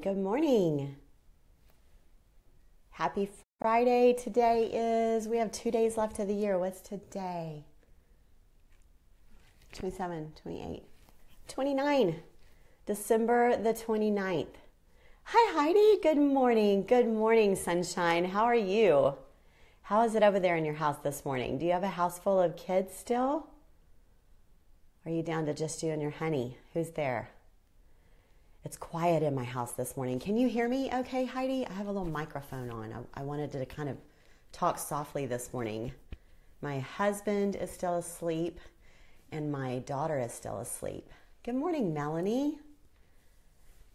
Good morning. Happy Friday. We have 2 days left of the year. What's today? 27, 28, 29. December the 29th. Hi, Heidi. Good morning. Good morning, sunshine. How are you? How is it over there in your house this morning? Do you have a house full of kids still? Or are you down to just you and your honey? Who's there? It's quiet in my house this morning. Can you hear me okay, Heidi? I have a little microphone on. I wanted to kind of talk softly this morning. My husband is still asleep, and my daughter is still asleep. Good morning, Melanie.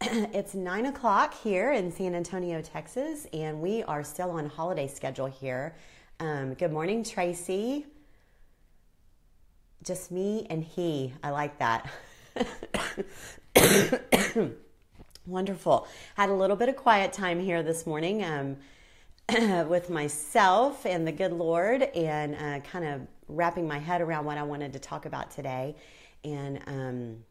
It's 9 o'clock here in San Antonio, Texas, and we are still on holiday schedule here. Good morning, Tracy. Just me and he. I like that. Wonderful. Had a little bit of quiet time here this morning with myself and the good Lord, and kind of wrapping my head around what I wanted to talk about today. And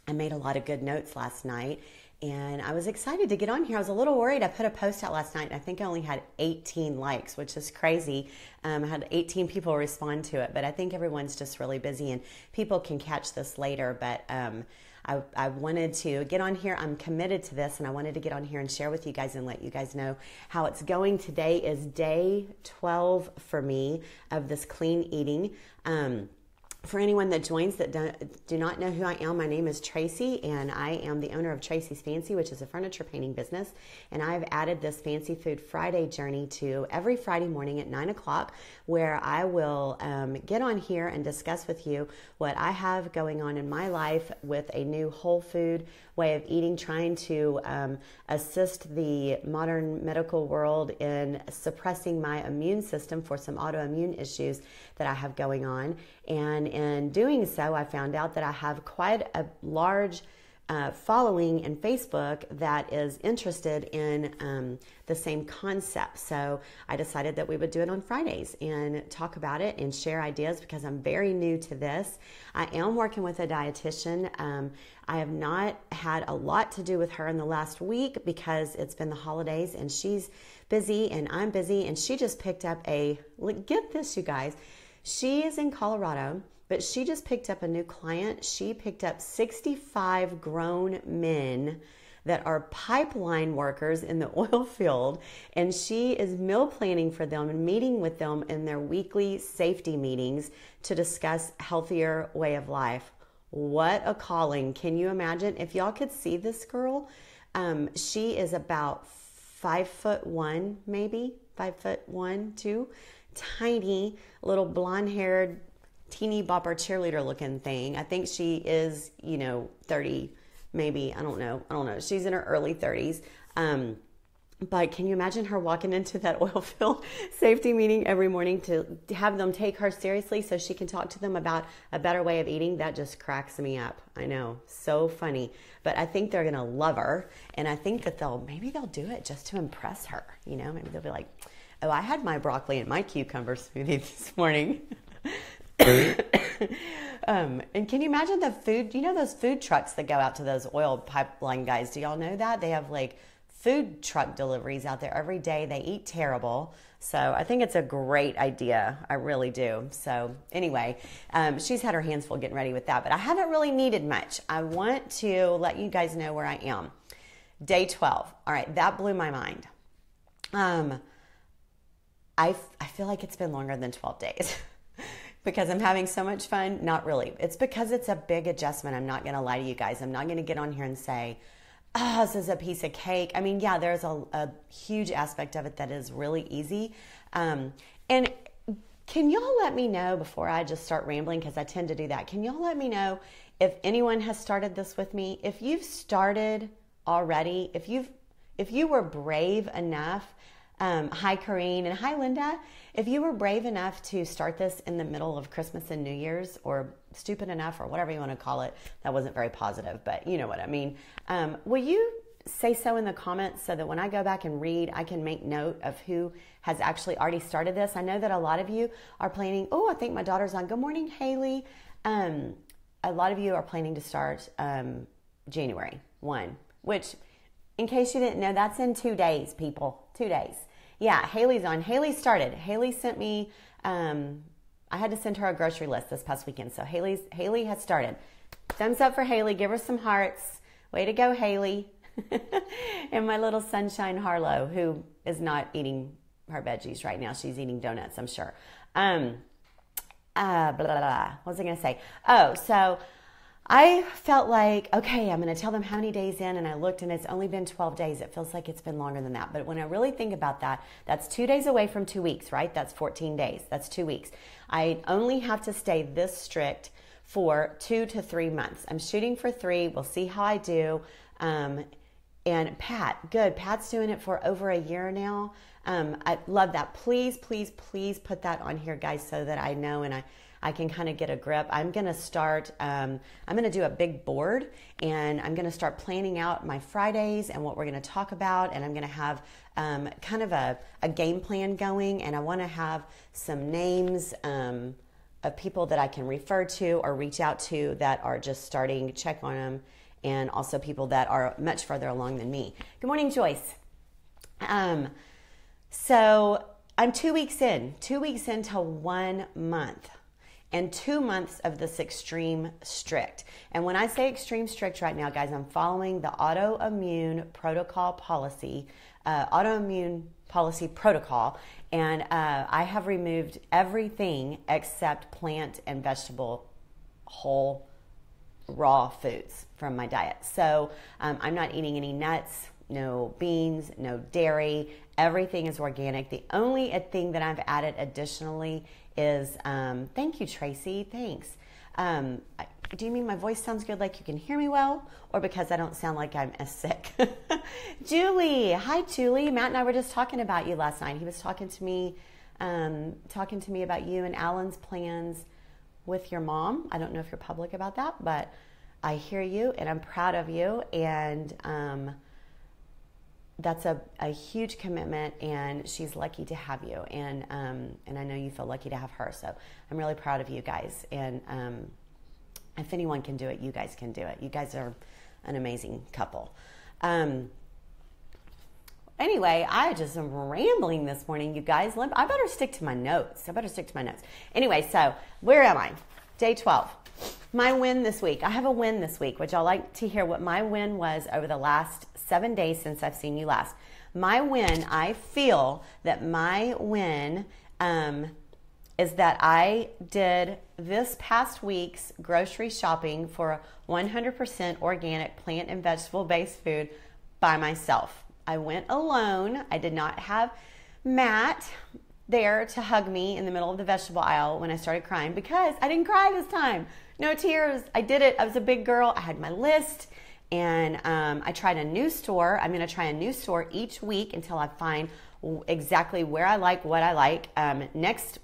I made a lot of good notes last night, and I was excited to get on here. I was a little worried. I put a post out last night, and I think I only had 18 likes, which is crazy. I had 18 people respond to it, but I think everyone's just really busy, and people can catch this later. But I wanted to get on here. I'm committed to this, and I wanted to get on here and share with you guys and let you guys know how it's going. Today is day 12 for me of this clean eating. For anyone that joins that do not know who I am, my name is Tracy, and I am the owner of Tracy's Fancy, which is a furniture painting business. And I've added this Fancy Food Friday journey to every Friday morning at 9 o'clock, where I will get on here and discuss with you what I have going on in my life with a new whole food way of eating, trying to assist the modern medical world in suppressing my immune system for some autoimmune issues that I have going on. And in doing so, I found out that I have quite a large following in Facebook that is interested in the same concept. So I decided that we would do it on Fridays and talk about it and share ideas, because I'm very new to this. I am working with a dietitian. I have not had a lot to do with her in the last week because it's been the holidays and she's busy and I'm busy, and she just picked up get this, you guys. She is in Colorado, but she just picked up a new client. She picked up 65 grown men that are pipeline workers in the oil field, and she is meal planning for them and meeting with them in their weekly safety meetings to discuss healthier way of life. What a calling. Can you imagine? If y'all could see this girl, she is about 5'1", maybe 5'1", 2, tiny little blonde-haired teeny bopper cheerleader looking thing. I think she is, 30, maybe. I don't know. She's in her early 30s. But can you imagine her walking into that oil field safety meeting every morning to have them take her seriously so she can talk to them about a better way of eating? That just cracks me up. I know. So funny. But I think they're going to love her. And I think that maybe they'll do it just to impress her. Maybe they'll be like, oh, I had my broccoli and my cucumber smoothie this morning. And can you imagine the food? Those food trucks that go out to those oil pipeline guys? Do y'all know that? They have food truck deliveries out there every day. They eat terrible. So I think it's a great idea. I really do. So anyway, she's had her hands full getting ready with that, but I haven't really needed much. I want to let you guys know where I am. Day 12. All right. That blew my mind. I feel like it's been longer than 12 days because I'm having so much fun. Not really. It's because it's a big adjustment. I'm not going to lie to you guys. I'm not going to get on here and say, oh, this is a piece of cake. I mean, yeah, there's a huge aspect of it that is really easy. And can y'all let me know before I just start rambling, because I tend to do that. Can y'all let me know if anyone has started this with me? If you've started already, if you were brave enough. Hi, Corrine, and hi, Linda. If you were brave enough to start this in the middle of Christmas and New Year's, or stupid enough, or whatever you want to call it, that wasn't very positive, but you know what I mean. Will you say so in the comments so that when I go back and read, I can make note of who has actually already started this? I know that a lot of you are planning. Oh, I think my daughter's on. Good morning, Haley. A lot of you are planning to start January 1, which In case you didn't know, that's in 2 days, people. 2 days. Yeah, Haley's on. Haley started. Haley sent me, I had to send her a grocery list this past weekend. So Haley has started. Thumbs up for Haley. Give her some hearts. Way to go, Haley. And my little sunshine Harlow, who is not eating her veggies right now. She's eating donuts, I'm sure. Blah, blah, blah. What was I going to say? Oh, so I felt like, okay, I'm going to tell them how many days in, and I looked, and it's only been 12 days. It feels like it's been longer than that. But when I really think about that, that's 2 days away from 2 weeks, right? That's 14 days. That's 2 weeks. I only have to stay this strict for 2 to 3 months. I'm shooting for 3. We'll see how I do. And Pat, good. Pat's doing it for over a year now. I love that. Please, please, please put that on here, guys, so that I know and I can kind of get a grip. I'm going to start, I'm going to do a big board, and I'm going to start planning out my Fridays and what we're going to talk about. And I'm going to have kind of a game plan going. And I want to have some names of people that I can refer to or reach out to that are just starting, check on them, and also people that are much further along than me. Good morning, Joyce. So I'm 2 weeks into 1 month. And 2 months of this extreme strict. And when I say extreme strict right now, guys, I'm following the autoimmune policy protocol. And I have removed everything except plant and vegetable whole raw foods from my diet. So I'm not eating any nuts, no beans, no dairy. Everything is organic. The only thing that I've added additionally is, thank you, Tracy. Thanks. Do you mean my voice sounds good, like you can hear me well, or because I don't sound like I'm as sick? Julie. Hi, Julie. Matt and I were just talking about you last night. He was talking to me about you and Alan's plans with your mom. I don't know if you're public about that, but I hear you and I'm proud of you. And that's a huge commitment, and she's lucky to have you. And I know you feel lucky to have her. So I'm really proud of you guys. And if anyone can do it, you guys can do it. You guys are an amazing couple. Anyway, I just am rambling this morning, you guys. I better stick to my notes. Anyway, so where am I? Day 12. My win this week. I have a win this week. Would y'all like to hear what my win was over the last 7 days since I've seen you last? My win, I feel that my win is that I did this past week's grocery shopping for 100% organic plant and vegetable-based food by myself. I went alone. I did not have Matt there to hug me in the middle of the vegetable aisle when I started crying, because I didn't cry this time. No tears. I did it. I was a big girl. I had my list, and I tried a new store. I'm going to try a new store each week until I find exactly where I like, what I like. Next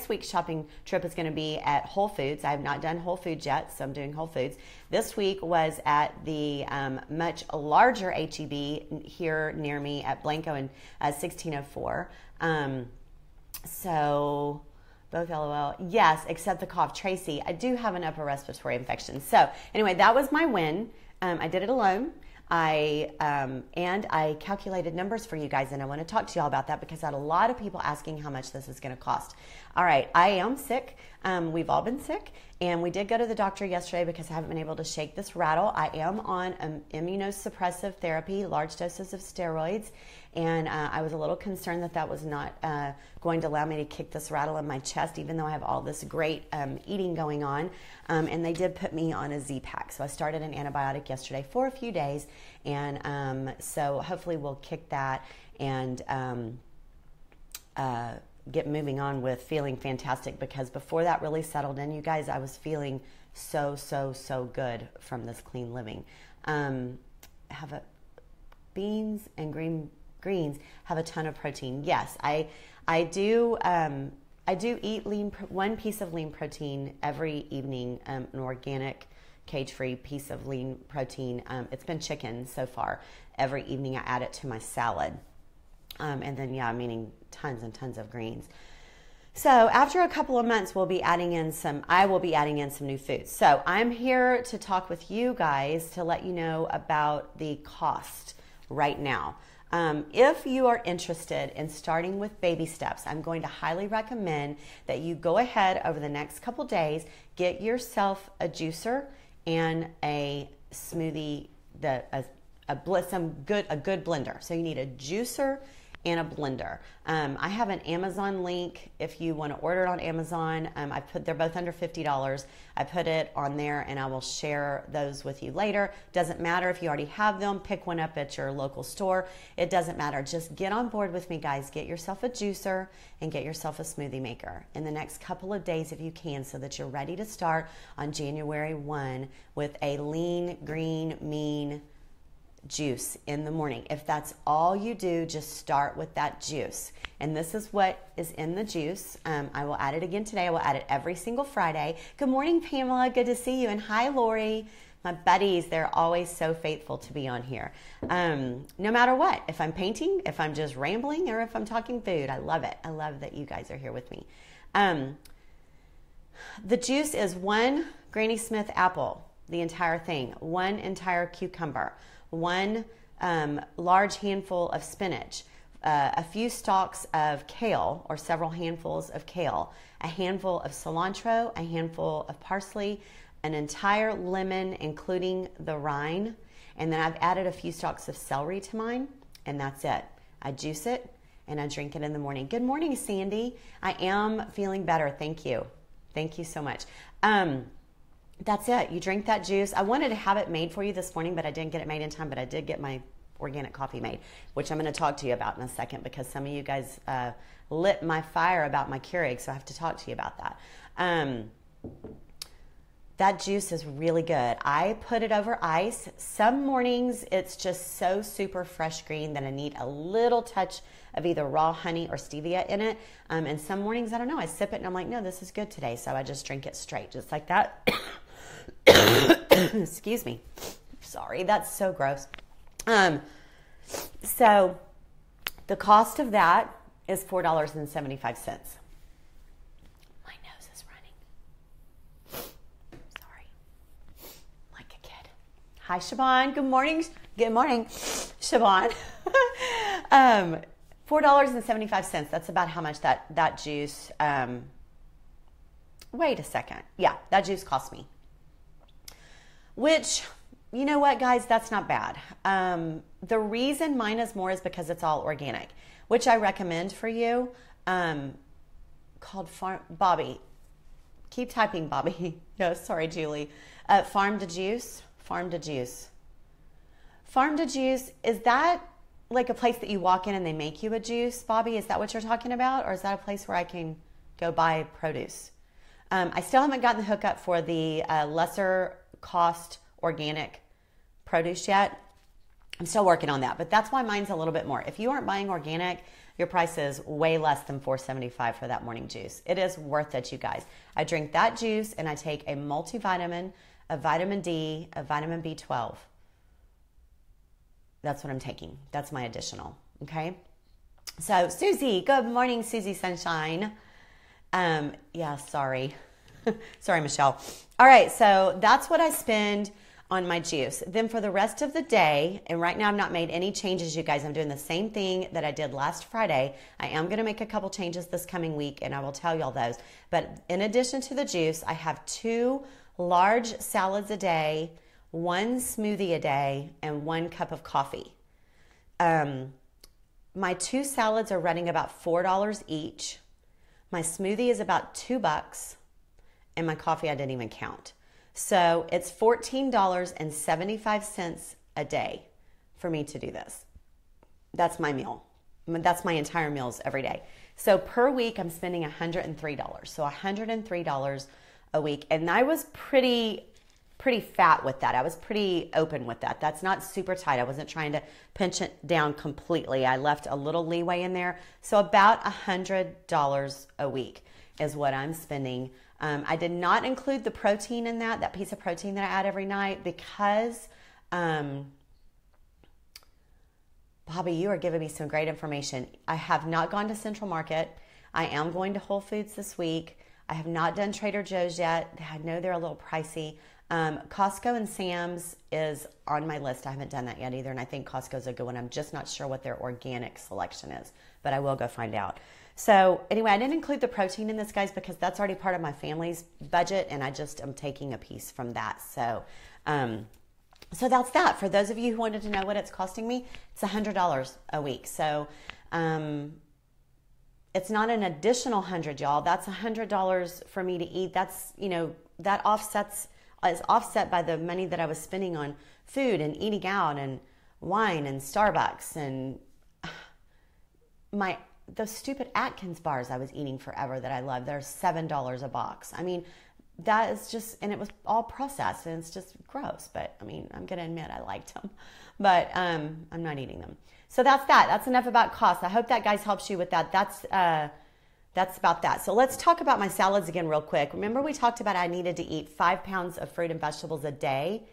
week's shopping trip is going to be at Whole Foods. I have not done Whole Foods yet, so I'm doing Whole Foods. This week was at the much larger H-E-B here near me at Blanco and 1604. So both LOL. Yes, except the cough. Tracy, I do have an upper respiratory infection. So anyway, that was my win. I did it alone. And I calculated numbers for you guys, and I want to talk to y'all about that because I had a lot of people asking how much this is going to cost. All right, I am sick. We've all been sick, and we did go to the doctor yesterday because I haven't been able to shake this rattle. I am on immunosuppressive therapy, large doses of steroids, and I was a little concerned that that was not going to allow me to kick this rattle in my chest, even though I have all this great eating going on. And they did put me on a Z-Pack. So I started an antibiotic yesterday for a few days, and so hopefully we'll kick that and get moving on with feeling fantastic, because before that really settled in, you guys, I was feeling so good from this clean living. Have a beans and greens have a ton of protein. Yes, I do eat one piece of lean protein every evening, an organic cage-free piece of lean protein. It's been chicken so far. Every evening I add it to my salad. And then, yeah, I'm eating tons and tons of greens. So after a couple of months, I will be adding in some new foods. So I'm here to talk with you guys to let you know about the cost. right now. If you are interested in starting with baby steps, I'm going to highly recommend that you go ahead over the next couple days, get yourself a juicer and a smoothie, a good blender. So you need a juicer and a blender. I have an Amazon link if you want to order it on Amazon. They're both under $50. I put it on there and I will share those with you later. Doesn't matter if you already have them, pick one up at your local store. It doesn't matter. Just get on board with me, guys. Get yourself a juicer and get yourself a smoothie maker in the next couple of days if you can, so that you're ready to start on January 1 with a lean, green, mean juice in the morning. If that's all you do, just start with that juice. And this is what is in the juice. I will add it again today. I will add it every single Friday. Good morning, Pamela. Good to see you. And hi, Lori. My buddies, they're always so faithful to be on here. No matter what, if I'm painting, if I'm just rambling, or if I'm talking food, I love it. I love that you guys are here with me. The juice is 1 Granny Smith apple, the entire thing, 1 entire cucumber, 1 large handful of spinach, a few stalks of kale or several handfuls of kale, a handful of cilantro, a handful of parsley, an entire lemon including the rind, and then I've added a few stalks of celery to mine, and that's it. I juice it and I drink it in the morning. Good morning, Sandy. I am feeling better. Thank you. Thank you so much. That's it. You drink that juice. I wanted to have it made for you this morning, but I didn't get it made in time, but I did get my organic coffee made, which I'm going to talk to you about in a second, because some of you guys lit my fire about my Keurig, so I have to talk to you about that. That juice is really good. I put it over ice. Some mornings it's just so super fresh green that I need a little touch of either raw honey or stevia in it. And some mornings, I don't know, I sip it and I'm like, no, this is good today. So I just drink it straight, just like that. Excuse me. Sorry, that's so gross. So the cost of that is $4.75. My nose is running. Sorry. Like a kid. Hi, Siobhan. Good morning. Good morning, Siobhan. $4.75. That's about how much that juice, wait a second. Yeah, that juice cost me. Which, you know what, guys, that's not bad. The reason mine is more is because it's all organic, which I recommend for you. Called Bobby. Keep typing, Bobby. No, sorry, Julie. Farm to Juice. Farm to Juice. Farm to Juice, is that like a place that you walk in and they make you a juice, Bobby? Is that what you're talking about? Or is that a place where I can go buy produce? I still haven't gotten the hookup for the lesser cost organic produce yet. I'm still working on that, but that's why mine's a little bit more. If you aren't buying organic, your price is way less than $4.75 for that morning juice. It is worth it, you guys. I drink that juice and I take a multivitamin, a vitamin D, a vitamin B12. That's what I'm taking. That's my additional, okay? So, Susie, good morning, Susie Sunshine. Yeah, sorry. Sorry, Michelle. All right, so that's what I spend on my juice. Then for the rest of the day, and right now I've not made any changes, you guys. I'm doing the same thing that I did last Friday. I am going to make a couple changes this coming week, and I will tell you all those. But in addition to the juice, I have 2 large salads a day, 1 smoothie a day, and 1 cup of coffee. My 2 salads are running about $4 each. My smoothie is about $2, and my coffee I didn't even count. So it's $14.75 a day for me to do this. That's my meal. That's my entire meals every day. So per week, I'm spending $103. So $103 a week. And I was pretty fat with that. I was pretty open with that. That's not super tight. I wasn't trying to pinch it down completely. I left a little leeway in there. So about $100 a week is what I'm spending. I did not include the protein in that piece of protein that I add every night, because, Bobby, you are giving me some great information. I have not gone to Central Market. I am going to Whole Foods this week. I have not done Trader Joe's yet. I know they're a little pricey. Costco and Sam's is on my list. I haven't done that yet either, and I think Costco's a good one. I'm just not sure what their organic selection is, but I will go find out. So anyway, I didn't include the protein in this, guys, because that's already part of my family's budget, and I just am taking a piece from that. So so that's that. For those of you who wanted to know what it's costing me, it's $100 a week. So it's not an additional $100, y'all. That's $100 for me to eat. That's, that is offset by the money that I was spending on food and eating out and wine and Starbucks and those stupid Atkins bars I was eating forever that I love. They're $7 a box. I mean, that is just, and it was all processed, and it's just gross. But I mean, I'm gonna admit I liked them, but I'm not eating them. So that's that. That's enough about cost. I hope that, guys, helps you with that. That's about that. So let's talk about my salads again real quick. Remember we talked about I needed to eat 5 pounds of fruit and vegetables a day.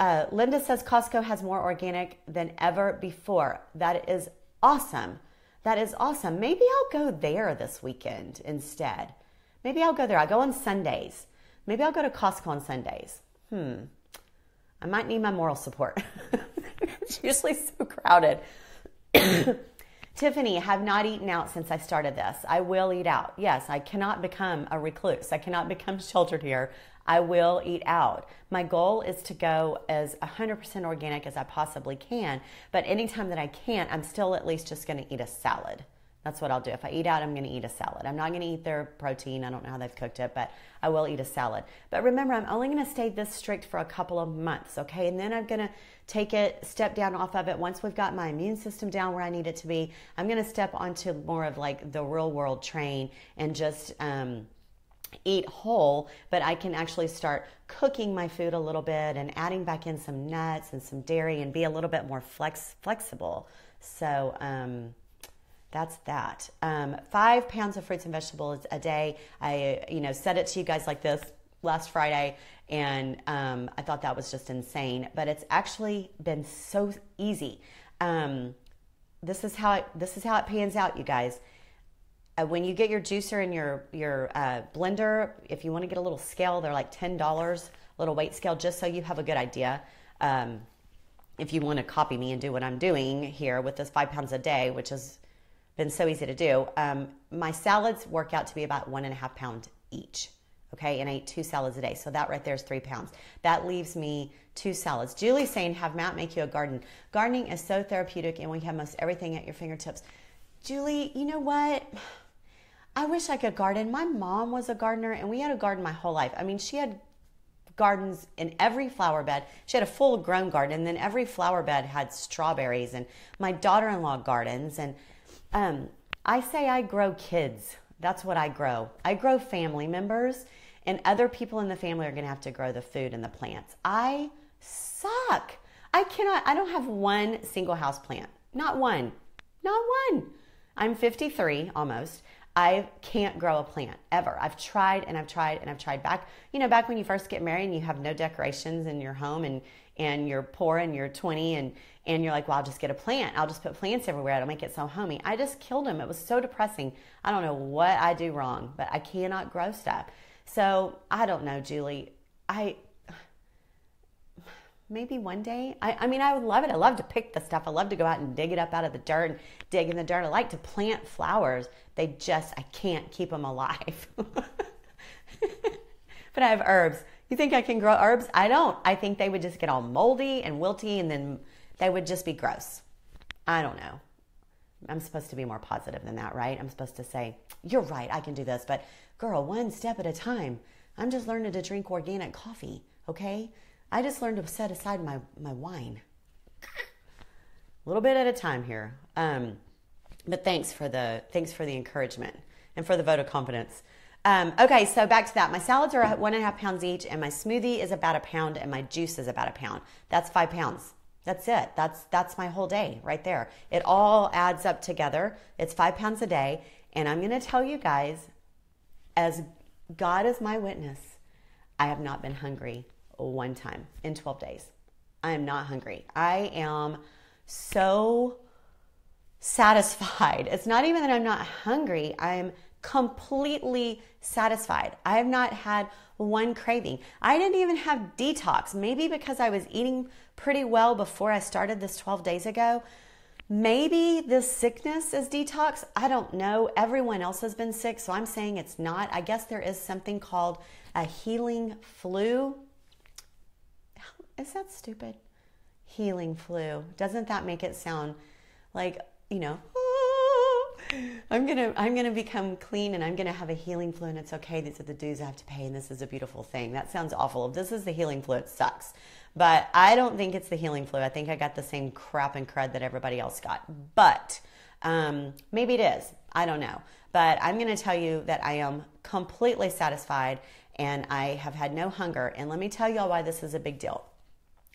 Linda says Costco has more organic than ever before. That is awesome. That is awesome. Maybe I'll go there this weekend instead. Maybe I'll go there. I'll go on Sundays. Maybe I'll go to Costco on Sundays. I might need my moral support. It's usually so crowded. Tiffany, have not eaten out since I started this. I will eat out. Yes, I cannot become a recluse. I cannot become sheltered here. I will eat out. My goal is to go as 100% organic as I possibly can. But anytime that I can't, I'm still at least just going to eat a salad. That's what I'll do. If I eat out, I'm going to eat a salad. I'm not going to eat their protein. I don't know how they've cooked it, but I will eat a salad. But remember, I'm only going to stay this strict for a couple of months, okay? And then I'm going to take it, step down off of it. Once we've got my immune system down where I need it to be, I'm going to step onto more of like the real world train and just eat whole, but I can actually start cooking my food a little bit and adding back in some nuts and some dairy and be a little bit more flexible. So, that's that. 5 pounds of fruits and vegetables a day. I, said it to you guys like this last Friday, and I thought that was just insane. But it's actually been so easy. This is how it pans out, you guys. When you get your juicer and your blender, if you want to get a little scale, they're like $10, a little weight scale, just so you have a good idea. If you want to copy me and do what I'm doing here with this 5 pounds a day, which has been so easy to do. My salads work out to be about 1.5 pounds each. Okay, and I eat 2 salads a day. So that right there is 3 pounds. That leaves me 2 salads. Julie's saying, have Matt make you a garden. Gardening is so therapeutic, and we have most everything at your fingertips. Julie, you know what? I wish I could garden. My mom was a gardener, and we had a garden my whole life. I mean, she had gardens in every flower bed. She had a full grown garden, and then every flower bed had strawberries, and my daughter-in-law gardens, and I say I grow kids. That's what I grow. I grow family members, and other people in the family are going to have to grow the food and the plants. I suck. I don't have one single house plant. Not one. I'm 53 almost. I can't grow a plant ever. I've tried and I've tried and I've tried. Back when you first get married and you have no decorations in your home and you're poor and you're 20 and you're like, well, I'll just get a plant. I'll just put plants everywhere. It'll make it so homey. I just killed them. It was so depressing. I don't know what I do wrong, but I cannot grow stuff. So I don't know, Julie. Maybe one day. I mean, I would love it. I love to pick the stuff. I love to go out and dig it up out of the dirt and dig in the dirt. I like to plant flowers. I can't keep them alive. But I have herbs. You think I can grow herbs? I don't. I think they would just get all moldy and wilty, and then they would just be gross. I don't know. I'm supposed to be more positive than that, right? I'm supposed to say, you're right, I can do this. But girl, one step at a time. I'm just learning to drink organic coffee, okay? I just learned to set aside my wine. A little bit at a time here. But thanks for the encouragement and for the vote of confidence. Okay, so back to that. My salads are 1.5 pounds each, and my smoothie is about 1 pound, and my juice is about 1 pound. That's 5 pounds. That's it. That's my whole day right there. It all adds up together. It's 5 pounds a day, and I'm going to tell you guys, as God is my witness, I have not been hungry one time in 12 days. I am not hungry. I am so satisfied. It's not even that I'm not hungry. I'm completely satisfied. I have not had one craving. I didn't even have detox. Maybe because I was eating pretty well before I started this 12 days ago. Maybe this sickness is detox. I don't know. Everyone else has been sick, so I'm saying it's not. I guess there is something called a healing flu. Is that stupid? Healing flu. Doesn't that make it sound like, I'm gonna become clean and I'm gonna have a healing flu and it's okay. These are the dues I have to pay and this is a beautiful thing. That sounds awful. If this is the healing flu, it sucks. But I don't think it's the healing flu. I think I got the same crap and crud that everybody else got. But maybe it is. I don't know. But I'm gonna tell you that I am completely satisfied and I have had no hunger. And let me tell y'all why this is a big deal.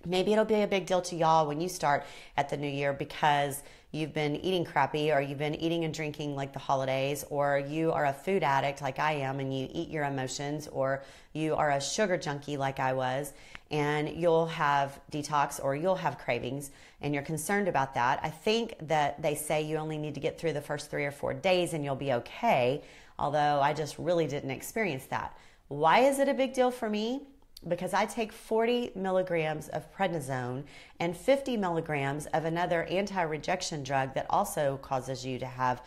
Maybe it'll be a big deal to y'all when you start at the new year because you've been eating crappy or you've been eating and drinking like the holidays, or you are a food addict like I am and you eat your emotions, or you are a sugar junkie like I was and you'll have detox or you'll have cravings and you're concerned about that. I think that they say you only need to get through the first 3 or 4 days and you'll be okay, although I just really didn't experience that. Why is it a big deal for me? Because I take 40 milligrams of prednisone and 50 milligrams of another anti-rejection drug that also causes you to have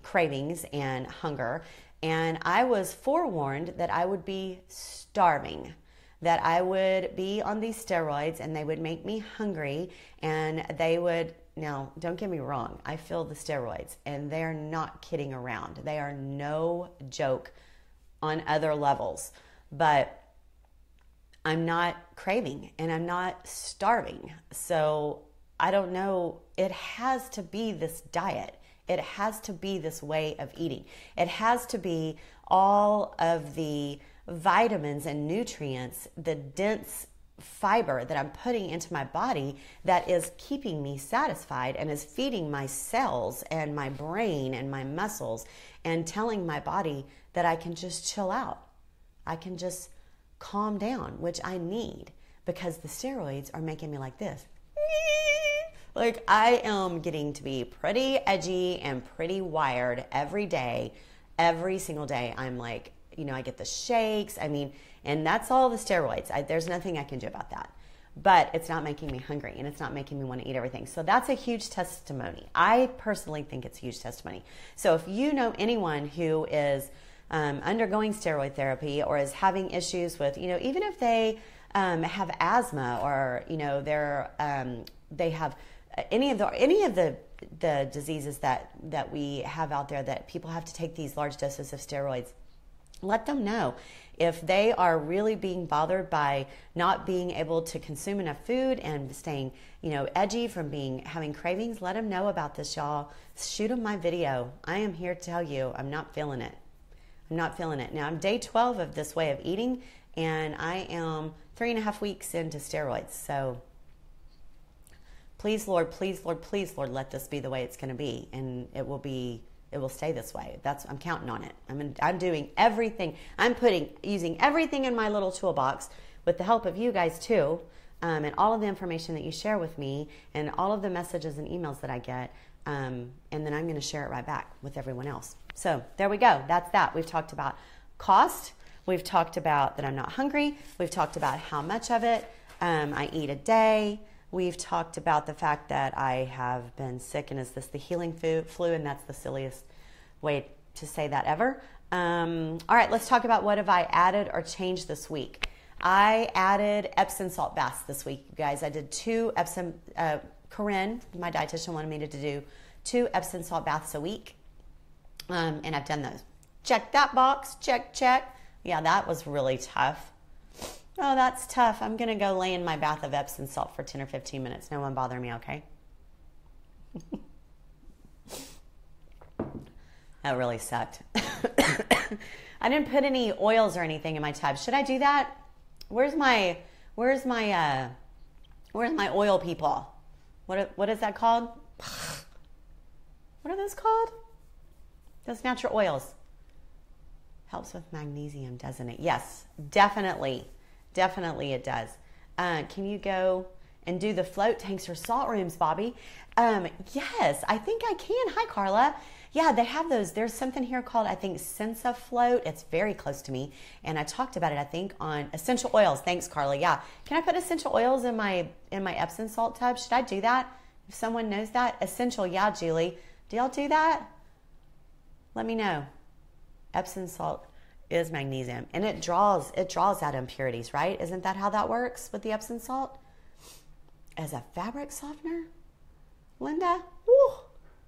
cravings and hunger. And I was forewarned that I would be starving, that I would be on these steroids and they would make me hungry and they would, now don't get me wrong, I feel the steroids and they're not kidding around. They are no joke on other levels, but I'm not craving and I'm not starving. So I don't know. It has to be this diet. It has to be this way of eating. It has to be all of the vitamins and nutrients, the dense fiber that I'm putting into my body that is keeping me satisfied and is feeding my cells and my brain and my muscles and telling my body that I can just chill out. I can just calm down, which I need because the steroids are making me like this. Like I am getting to be pretty edgy and pretty wired every day, every single day. I'm like, I get the shakes. I mean, and that's all the steroids. There's nothing I can do about that. But it's not making me hungry and it's not making me want to eat everything. So that's a huge testimony. I personally think it's a huge testimony. So if you know anyone who is undergoing steroid therapy or is having issues with, even if they have asthma or, they have any of the diseases that we have out there that people have to take these large doses of steroids, let them know. If they are really being bothered by not being able to consume enough food and staying, edgy from having cravings, let them know about this, y'all. Shoot them my video. I am here to tell you I'm not feeling it. I'm not feeling it. Now, I'm day 12 of this way of eating, and I am 3.5 weeks into steroids. So please, Lord, please, Lord, please, Lord, let this be the way it's going to be, and it will stay this way. I'm counting on it. I'm doing everything. I'm using everything in my little toolbox with the help of you guys too, and all of the information that you share with me and all of the messages and emails that I get, and then I'm going to share it right back with everyone else. So there we go. That's that. We've talked about cost. We've talked about that I'm not hungry. We've talked about how much of it I eat a day. We've talked about the fact that I have been sick and is this the healing flu, and that's the silliest way to say that ever. All right, let's talk about what have I added or changed this week. I added Epsom salt baths this week, you guys. I did 2 Epsom, Corinne, my dietitian, wanted me to do 2 Epsom salt baths a week. And I've done those. Check that box. Check, check. Yeah, that was really tough. Oh, that's tough. I'm going to go lay in my bath of Epsom salt for 10 or 15 minutes. No one bother me, okay? That really sucked. I didn't put any oils or anything in my tub. Should I do that? Where's my oil people? What is that called? What are those called? Those natural oils. Helps with magnesium, doesn't it? Yes, definitely. Definitely it does. Can you go and do the float tanks or salt rooms, Bobby? Yes, I think I can. Hi, Carla. Yeah, they have those. There's something here called, I think, Sensa Float. It's very close to me. And I talked about it, I think, on essential oils. Thanks, Carly. Yeah. Can I put essential oils in my Epsom salt tub? Should I do that? If someone knows that. Essential, yeah, Julie. Do y'all do that? Let me know. Epsom salt is magnesium. And it draws out impurities, right? Isn't that how that works with the Epsom salt? As a fabric softener? Linda? Woo!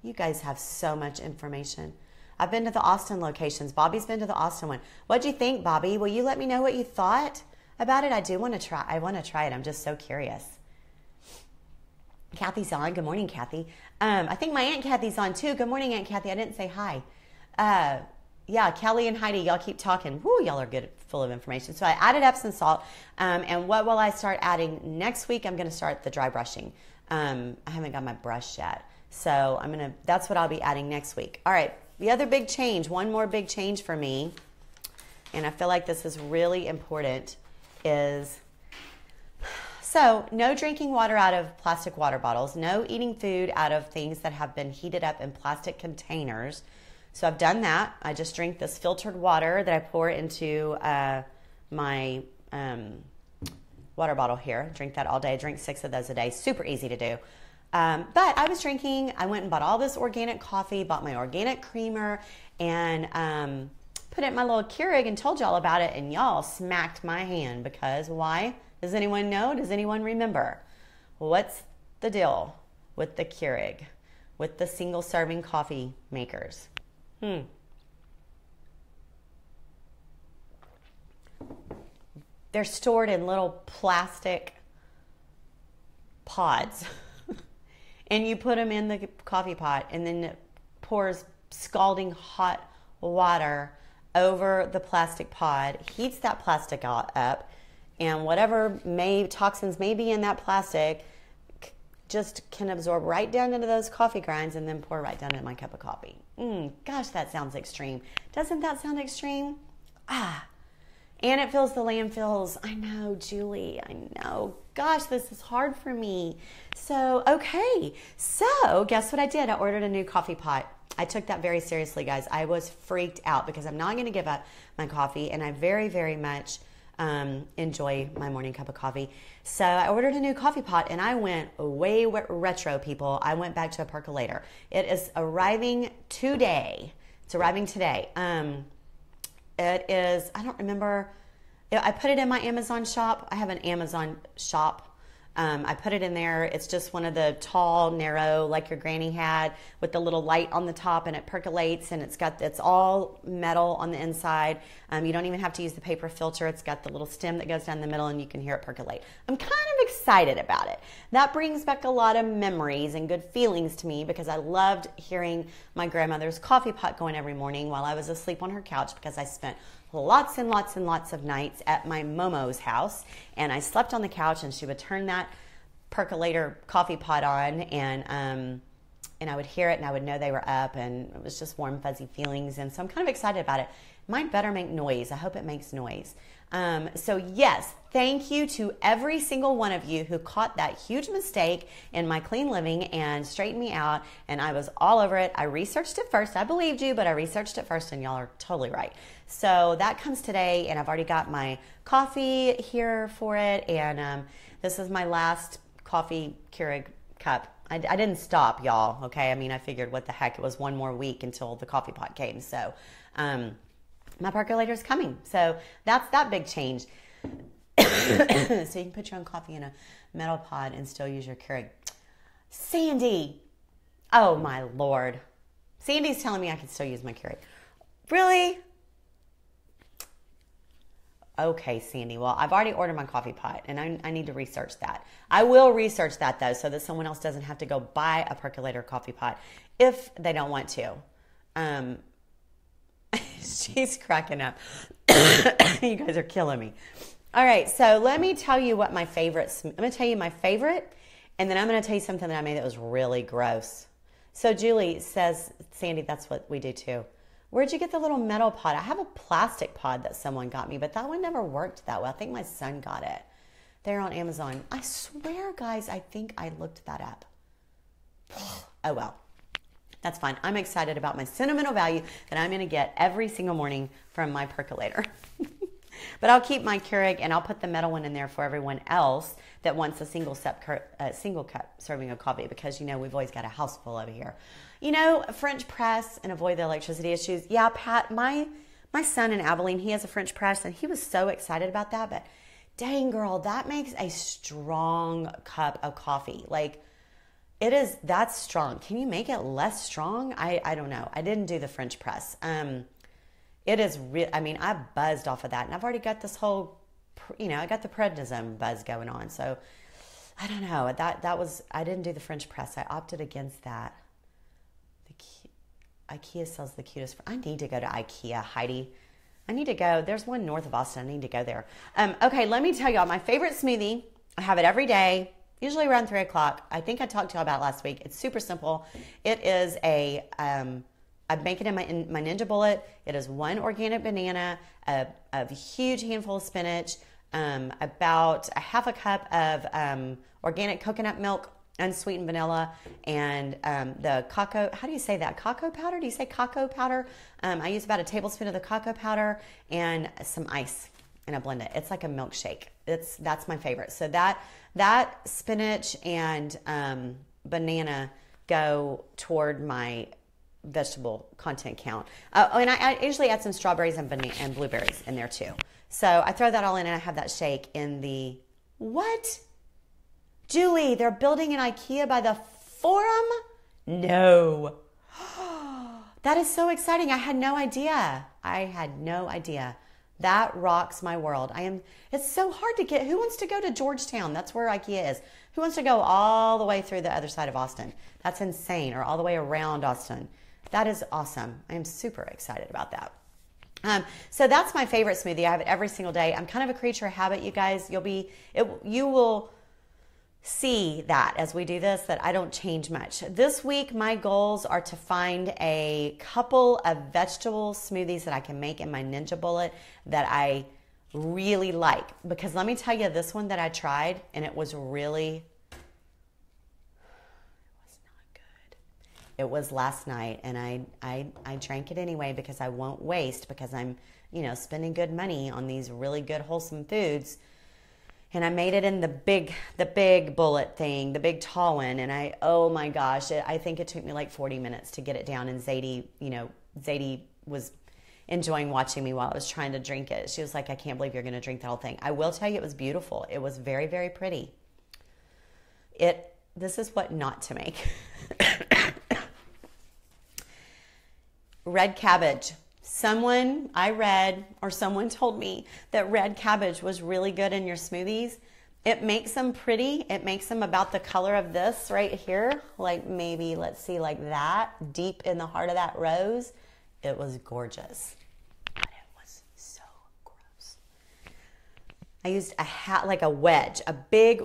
You guys have so much information. I've been to the Austin locations. Bobby's been to the Austin one. What'd you think, Bobby? Will you let me know what you thought about it? I want to try it. I'm just so curious. Kathy's on. Good morning, Kathy. I think my Aunt Kathy's on too. Good morning, Aunt Kathy. I didn't say hi. Yeah, Kelly and Heidi, y'all keep talking. Woo, y'all are good, full of information. So I added Epsom salt. And what will I start adding next week? I'm going to start the dry brushing. I haven't got my brush yet. So that's what I'll be adding next week. All right, the other big change, one more big change for me, and I feel like this is really important, is so no drinking water out of plastic water bottles, no eating food out of things that have been heated up in plastic containers. So I've done that. I just drink this filtered water that I pour into my water bottle here. Drink that all day. I drink 6 of those a day. Super easy to do. But I was drinking, I went and bought all this organic coffee, bought my organic creamer, and put it in my little Keurig and told y'all about it, and y'all smacked my hand because why? Does anyone know? Does anyone remember? What's the deal with the Keurig, with the single serving coffee makers? They're stored in little plastic pods. And you put them in the coffee pot, and then it pours scalding hot water over the plastic pod, heats that plastic up, and whatever toxins may be in that plastic just can absorb right down into those coffee grinds and then pour right down into my cup of coffee. Gosh, that sounds extreme. Doesn't that sound extreme? And it fills the landfills. I know, Julie, I know. Gosh, this is hard for me. So, okay. So, guess what I did? I ordered a new coffee pot. I took that very seriously, guys. I was freaked out because I'm not going to give up my coffee, and I very, very much enjoy my morning cup of coffee. So, I ordered a new coffee pot, and I went way retro, people. I went back to a percolator. It is arriving today. It's arriving today. It is, I don't remember, I put it in my Amazon shop. I have an Amazon shop. I put it in there. It's just one of the tall, narrow, like your granny had, with the little light on the top, and it percolates, and it's all metal on the inside. You don't even have to use the paper filter. It's got the little stem that goes down the middle, and you can hear it percolate. I'm kind of excited about it. That brings back a lot of memories and good feelings to me because I loved hearing my grandmother's coffee pot going every morning while I was asleep on her couch because I spent lots and lots and lots of nights at my Momo's house, and I slept on the couch, and she would turn that percolator coffee pot on, and I would hear it, and I would know they were up, and it was just warm, fuzzy feelings, and so I'm kind of excited about it. It might better make noise. I hope it makes noise. So yes, thank you to every single one of you who caught that huge mistake in my clean living and straightened me out, and I was all over it. I researched it first. I believed you, but I researched it first, and y'all are totally right. So that comes today, and I've already got my coffee here for it, and this is my last coffee Keurig cup. I didn't stop, y'all, okay? I mean, I figured what the heck, it was one more week until the coffee pot came, so my percolator's coming. So that's that big change. So you can put your own coffee in a metal pot and still use your Keurig. Sandy, oh my Lord. Sandy's telling me I can still use my Keurig. Really? Okay, Sandy. Well, I've already ordered my coffee pot, and I need to research that. I will research that, though, so that someone else doesn't have to go buy a percolator coffee pot if they don't want to. She's cracking up. You guys are killing me. All right, so let me tell you what my favorites. I'm going to tell you my favorite, and then I'm going to tell you something that I made that was really gross. So Julie says, Sandy, that's what we do, too. Where'd you get the little metal pod? I have a plastic pod that someone got me, but that one never worked that well. I think my son got it. They're on Amazon. I swear, guys, I think I looked that up. Oh, well. That's fine. I'm excited about my sentimental value that I'm going to get every single morning from my percolator. But I'll keep my Keurig and I'll put the metal one in there for everyone else that wants a single cup serving of coffee, because, you know, we've always got a house full over here. You know, French press and avoid the electricity issues. Yeah, Pat, my son in Abilene, he has a French press and he was so excited about that. But dang, girl, that makes a strong cup of coffee. Like, that's strong. Can you make it less strong? I don't know. I didn't do the French press. It is real. I mean, I buzzed off of that, and I've already got this whole, you know, I got the prednisone buzz going on. So I don't know. I didn't do the French press. I opted against that. IKEA sells the cutest. I need to go to IKEA, Heidi. I need to go. There's one north of Austin. I need to go there. Okay, let me tell y'all my favorite smoothie. I have it every day, usually around 3 o'clock. I think I talked to y'all about it last week. It's super simple. It is I make it in my Ninja Bullet. It is 1 organic banana, a huge handful of spinach, about a half a cup of organic coconut milk, unsweetened vanilla, and the cocoa. How do you say that? Cocoa powder? Do you say cocoa powder? I use about a tablespoon of the cocoa powder and some ice, and I blend it. It's like a milkshake. That's my favorite. So that spinach and banana go toward my vegetable content count. And I usually add some strawberries and blueberries in there too. So I throw that all in and I have that shake in the, what? Julie, they're building an IKEA by the Forum? No. That is so exciting. I had no idea. That rocks my world. It's so hard to get. Who wants to go to Georgetown? That's where IKEA is. Who wants to go all the way through the other side of Austin? That's insane. Or all the way around Austin. That is awesome. I am super excited about that. So that's my favorite smoothie. I have it every single day. I'm kind of a creature of habit, you guys. You will see that as we do this, that I don't change much. This week, my goals are to find a couple of vegetable smoothies that I can make in my Ninja Bullet that I really like. Because let me tell you, this one that I tried, and it was really, it was last night, and I drank it anyway because I won't waste, because I'm, spending good money on these really good wholesome foods. And I made it in the big bullet thing, the big tall one, and oh my gosh, I think it took me like 40 minutes to get it down. And Zadie was enjoying watching me while I was trying to drink it. She was like, "I can't believe you're going to drink the whole thing." I will tell you, it was beautiful. It was very, very pretty. This is what not to make. Red cabbage. Someone told me that red cabbage was really good in your smoothies. It makes them pretty. It makes them about the color of this right here. Like maybe, let's see, like that, deep in the heart of that rose. It was gorgeous. But it was so gross. I used a wedge, a big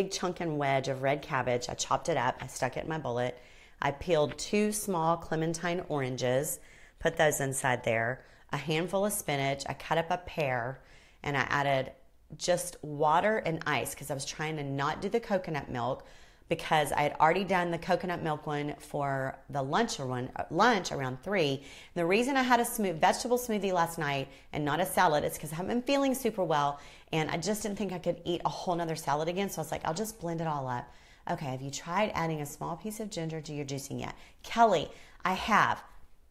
chunkin wedge of red cabbage. I chopped it up. I stuck it in my bullet. I peeled 2 small clementine oranges, put those inside there, a handful of spinach. I cut up a pear, and I added just water and ice because I was trying to not do the coconut milk, because I had already done the coconut milk one for the lunch around 3. The reason I had a vegetable smoothie last night and not a salad is because I haven't been feeling super well, and I just didn't think I could eat a whole nother salad again. So I was like, I'll just blend it all up. Okay, have you tried adding a small piece of ginger to your juicing yet? Kelly, I have.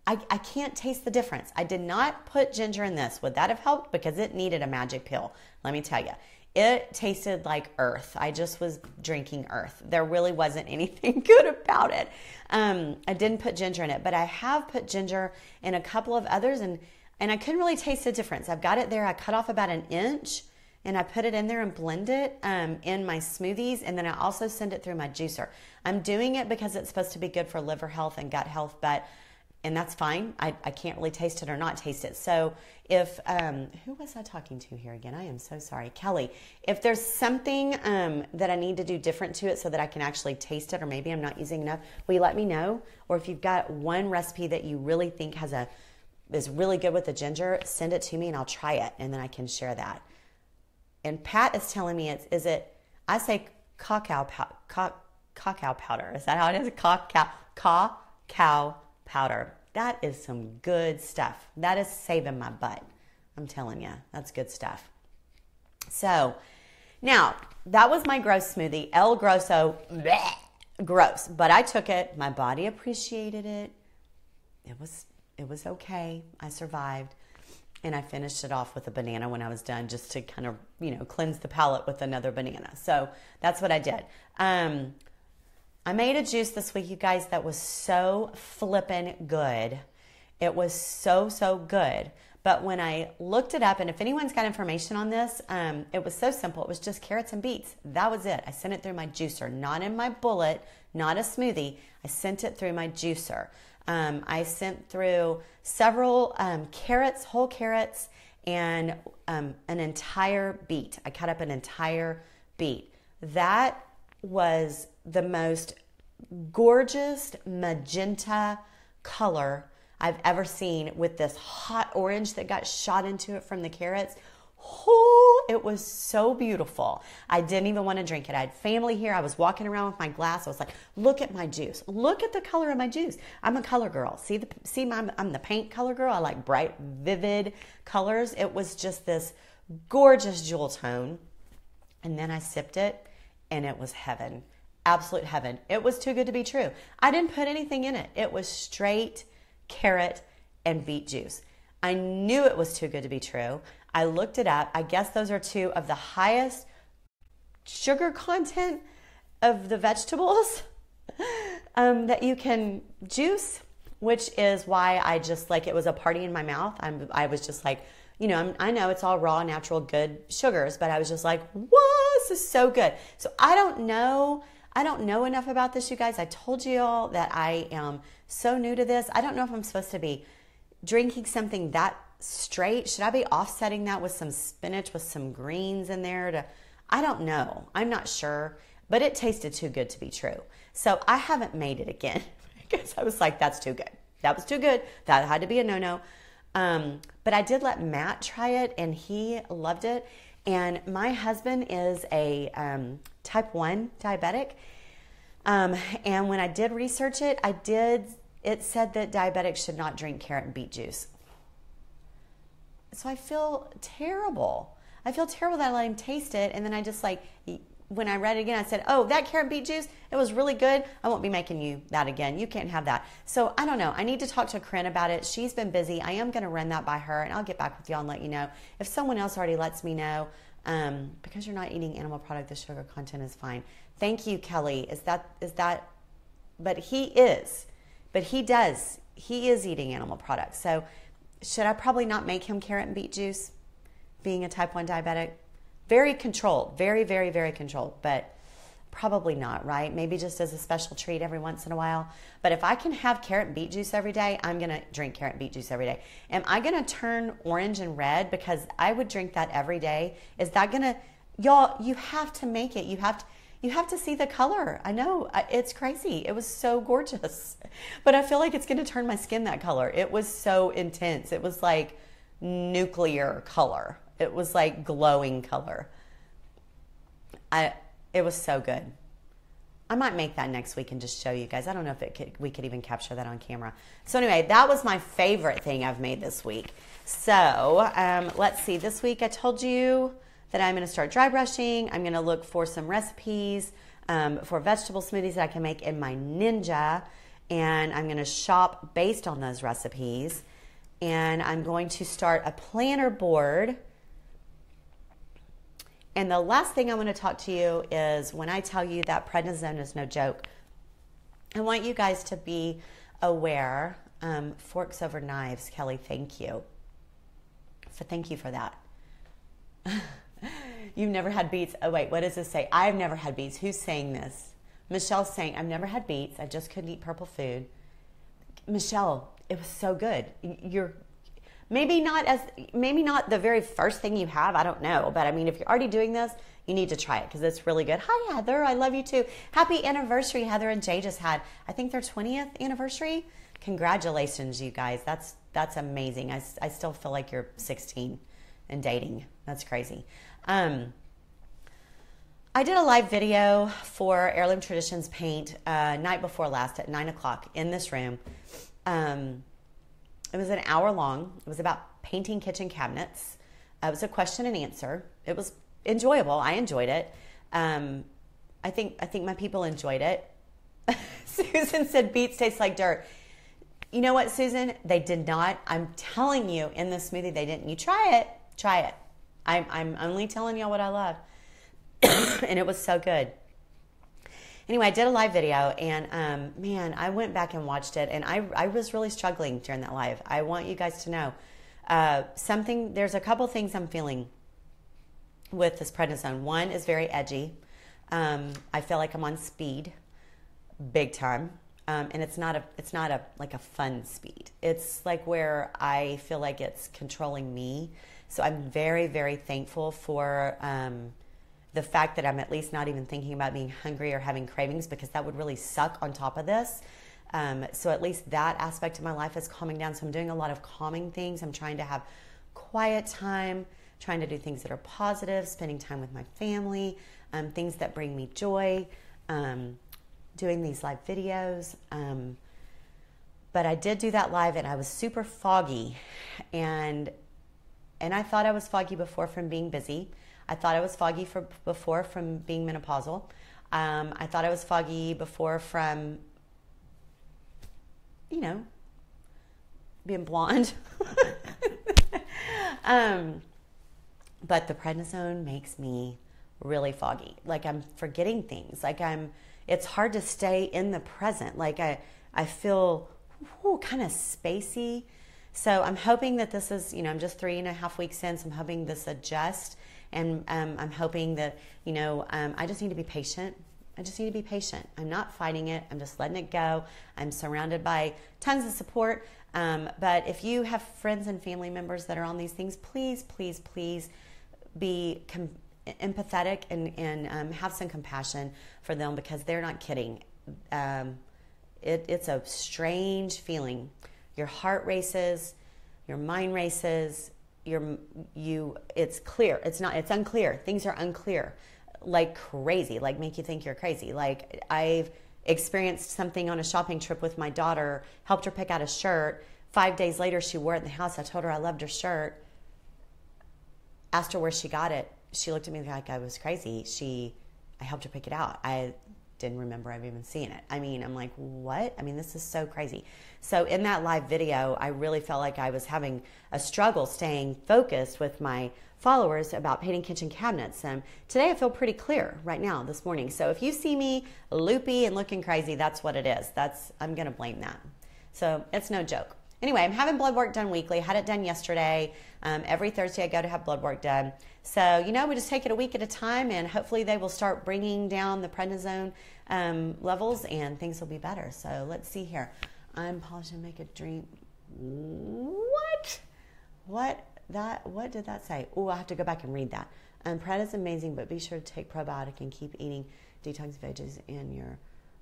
I can't taste the difference. I did not put ginger in this. Would that have helped? Because it needed a magic pill. Let me tell you. It tasted like earth. I just was drinking earth. There really wasn't anything good about it. I didn't put ginger in it, but I have put ginger in a couple of others, and I couldn't really taste the difference. I've got it there. I cut off about 1 inch. And I put it in there and blend it in my smoothies. And then I also send it through my juicer. I'm doing it because it's supposed to be good for liver health and gut health, and that's fine. I can't really taste it or not taste it. So if, who was I talking to here again? I am so sorry. Kelly, if there's something that I need to do different to it so that I can actually taste it, or maybe I'm not using enough, will you let me know? Or if you've got one recipe that you really think is really good with the ginger, send it to me and I'll try it. And then I can share that. And Pat is telling me I say cacao cacao powder. Is that how it is? Cacao powder. That is some good stuff. That is saving my butt. I'm telling you, that's good stuff. So now that was my gross smoothie. El Grosso, bleh, gross. But I took it. My body appreciated it. It was okay. I survived. And I finished it off with a banana when I was done, just to kind of, cleanse the palate with another banana. So that's what I did. I made a juice this week, you guys, that was so flippin' good. It was so, so good. But when I looked it up, and if anyone's got information on this, it was so simple. It was just carrots and beets. That was it. I sent it through my juicer, not in my bullet, not a smoothie. I sent it through my juicer. I sent through several carrots, whole carrots, and an entire beet. I cut up an entire beet. That was the most gorgeous magenta color I've ever seen, with this hot orange that got shot into it from the carrots. Oh, it was so beautiful. I didn't even want to drink it. I had family here. I was walking around with my glass. I was like, look at my juice. Look at the color of my juice. I'm a color girl. I'm the paint color girl. I like bright, vivid colors. It was just this gorgeous jewel tone. And then I sipped it, and it was heaven. Absolute heaven. It was too good to be true. I didn't put anything in it. It was straight carrot and beet juice. I knew it was too good to be true. I looked it up. I guess those are two of the highest sugar content of the vegetables that you can juice, which is why I just it was a party in my mouth. I was just like, I know it's all raw, natural, good sugars, but I was just like, whoa, this is so good. So I don't know enough about this, you guys. I told you all that I am so new to this. I don't know if I'm supposed to be drinking something that straight. Should I be offsetting that with some spinach, with some greens in there? I don't know. I'm not sure, but it tasted too good to be true. So I haven't made it again because I was like, that's too good. That was too good. That had to be a no-no. But I did let Matt try it, and he loved it. And my husband is a type 1 diabetic. And when I did research it, it said that diabetics should not drink carrot and beet juice. So I feel terrible. I feel terrible that I let him taste it. And then I just when I read it again, I said, oh, that carrot beet juice, it was really good. I won't be making you that again. You can't have that. So I don't know. I need to talk to Corinne about it. She's been busy. I am going to run that by her, and I'll get back with y'all and let you know. If someone else already lets me know, because you're not eating animal product, the sugar content is fine. Thank you, Kelly. Is that, but he is eating animal products. So should I probably not make him carrot and beet juice, being a type 1 diabetic? Very controlled, very, very, very controlled, but probably not, right? Maybe just as a special treat every once in a while. But if I can have carrot and beet juice every day, I'm going to drink carrot and beet juice every day. Am I going to turn orange and red because I would drink that every day? Is that going to, y'all, you have to make it. You have to see the color. I know, it's crazy. It was so gorgeous. But I feel like it's going to turn my skin that color. It was so intense. It was like nuclear color. It was like glowing color. It was so good. I might make that next week and just show you guys. I don't know if we could even capture that on camera. So anyway, that was my favorite thing I've made this week. So let's see. This week I told you that I'm going to start dry brushing. I'm going to look for some recipes for vegetable smoothies that I can make in my Ninja. And I'm going to shop based on those recipes. And I'm going to start a planner board. And the last thing I want to talk to you is when I tell you that prednisone is no joke, I want you guys to be aware. Forks over knives, Kelly, thank you. Thank you for that. You've never had beets. Oh, wait, what does this say? I've never had beets. Who's saying this? Michelle's saying, I've never had beets. I just couldn't eat purple food. Michelle, it was so good. You're maybe not the very first thing you have. I don't know. But I mean, if you're already doing this, you need to try it because it's really good. Hi, Heather. I love you too. Happy anniversary. Heather and Jay just had, I think, their 20th anniversary. Congratulations, you guys. That's amazing. I still feel like you're 16 and dating. That's crazy. I I did a live video for Heirloom Traditions Paint night before last at 9 o'clock in this room. It was an hour long. It was about painting kitchen cabinets. It was a question and answer. It was enjoyable. I enjoyed it. I think my people enjoyed it. Susan said beets taste like dirt. You know what, Susan? They did not. I'm telling you, in this smoothie, they didn't. You try it. Try it. I'm only telling y'all what I love. And it was so good. Anyway, I did a live video, and man, I went back and watched it, and I was really struggling during that live. I want you guys to know there's a couple things I'm feeling with this prednisone. One is very edgy. I feel like I'm on speed, big time. And it's not a like a fun speed. It's like where I feel like it's controlling me. So I'm very, very thankful for the fact that I'm at least not even thinking about being hungry or having cravings, because that would really suck on top of this. So at least that aspect of my life is calming down. So I'm doing a lot of calming things. I'm trying to have quiet time, trying to do things that are positive, spending time with my family, things that bring me joy, doing these live videos. But I did do that live, and I was super foggy, and I thought I was foggy before from being busy. I thought I was foggy before from being menopausal. I thought I was foggy before from, being blonde. But the prednisone makes me really foggy. Like I'm forgetting things. Like it's hard to stay in the present. Like I feel kind of spacey. So I'm hoping that this is, I'm just 3.5 weeks in, so I'm hoping this adjusts. And I'm hoping that, I just need to be patient. I just need to be patient. I'm not fighting it. I'm just letting it go. I'm surrounded by tons of support. But if you have friends and family members that are on these things, please, please, please be empathetic and have some compassion for them, because they're not kidding. It's a strange feeling. Your heart races, your mind races. It's clear. It's unclear. Things are unclear, like crazy, like make you think you're crazy. Like I've experienced something on a shopping trip with my daughter, helped her pick out a shirt. 5 days later, she wore it in the house. I told her I loved her shirt. Asked her where she got it. She looked at me like I was crazy. I helped her pick it out. I didn't remember I've even seen it. I'm like, what? This is so crazy. So in that live video, I really felt like I was having a struggle staying focused with my followers about painting kitchen cabinets. Today I feel pretty clear right now, this morning. So if you see me loopy and looking crazy, that's what it is. I'm going to blame that. So it's no joke. Anyway, I'm having blood work done weekly. I had it done yesterday. Every Thursday I go to have blood work done. So, we just take it a week at a time, and hopefully they will start bringing down the prednisone levels, and things will be better. So let's see here. I'm polishing to make a drink. What? What did that say? Oh, I have to go back and read that. Pred is amazing, but be sure to take probiotic and keep eating detox veggies in your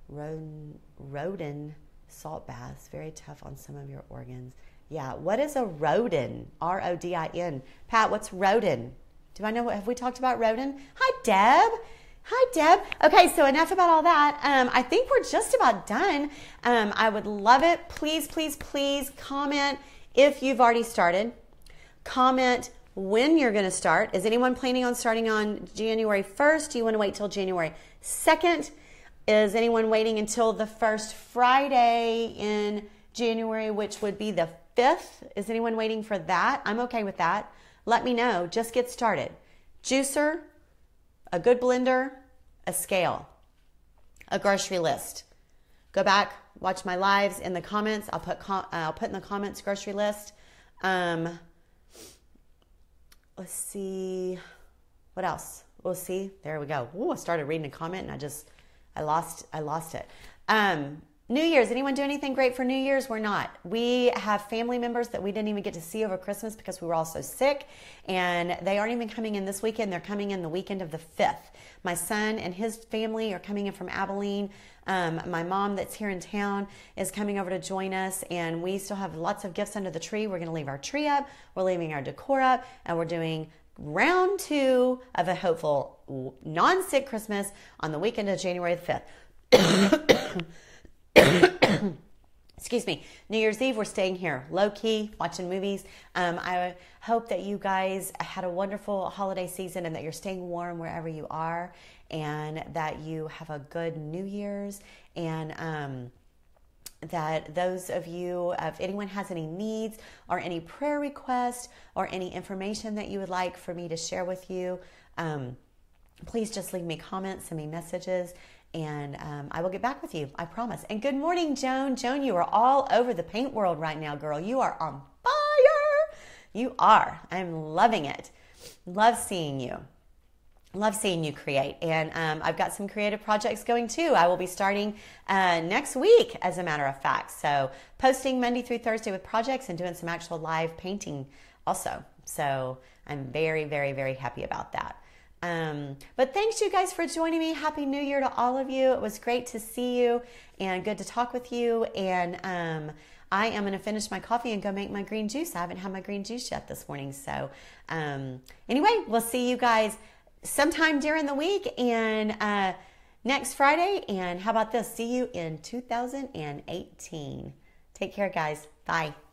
rodin salt baths. Very tough on some of your organs. Yeah, what is a rodin? R-O-D-I-N. Pat, what's rodin? Do I know? Have we talked about rodin? Hi, Deb. Hi, Deb. Okay, so enough about all that. I think we're just about done. I would love it. Please, please, please comment if you've already started. Comment when you're going to start. Is anyone planning on starting on January 1st? Do you want to wait till January 2nd? Is anyone waiting until the first Friday in January, which would be the 5th? Is anyone waiting for that? I'm okay with that. Let me know. Just get started. Juicer, a good blender, a scale, a grocery list. Go back, watch my lives in the comments. I'll put in the comments grocery list. Let's see. What else? We'll see. There we go. Ooh, I started reading a comment and I lost it. New Year's. Anyone do anything great for New Year's? We're not. We have family members that we didn't even get to see over Christmas because we were all so sick, and they aren't even coming in this weekend. They're coming in the weekend of the 5th. My son and his family are coming in from Abilene. My mom that's here in town is coming over to join us, and we still have lots of gifts under the tree. We're going to leave our tree up. We're leaving our decor up, and we're doing round 2 of a hopeful non-sick Christmas on the weekend of January the 5th. Excuse me. New Year's Eve, we're staying here low-key, watching movies. I hope that you guys had a wonderful holiday season and that you're staying warm wherever you are, and that you have a good New Year's, and that those of you, if anyone has any needs or any prayer requests or any information that you would like for me to share with you, please just leave me comments, send me messages, and I will get back with you, I promise. And good morning, Joan. Joan, you are all over the paint world right now, girl. You are on fire. You are. I'm loving it. Love seeing you. Love seeing you create. And I've got some creative projects going too. I will be starting next week, as a matter of fact. So posting Monday through Thursday with projects and doing some actual live painting also. So I'm very, very, very happy about that. But thanks you guys for joining me. Happy New Year to all of you. It was great to see you and good to talk with you. And I am going to finish my coffee and go make my green juice. I haven't had my green juice yet this morning. So anyway, we'll see you guys sometime during the week and next Friday. And how about this? See you in 2018. Take care, guys. Bye.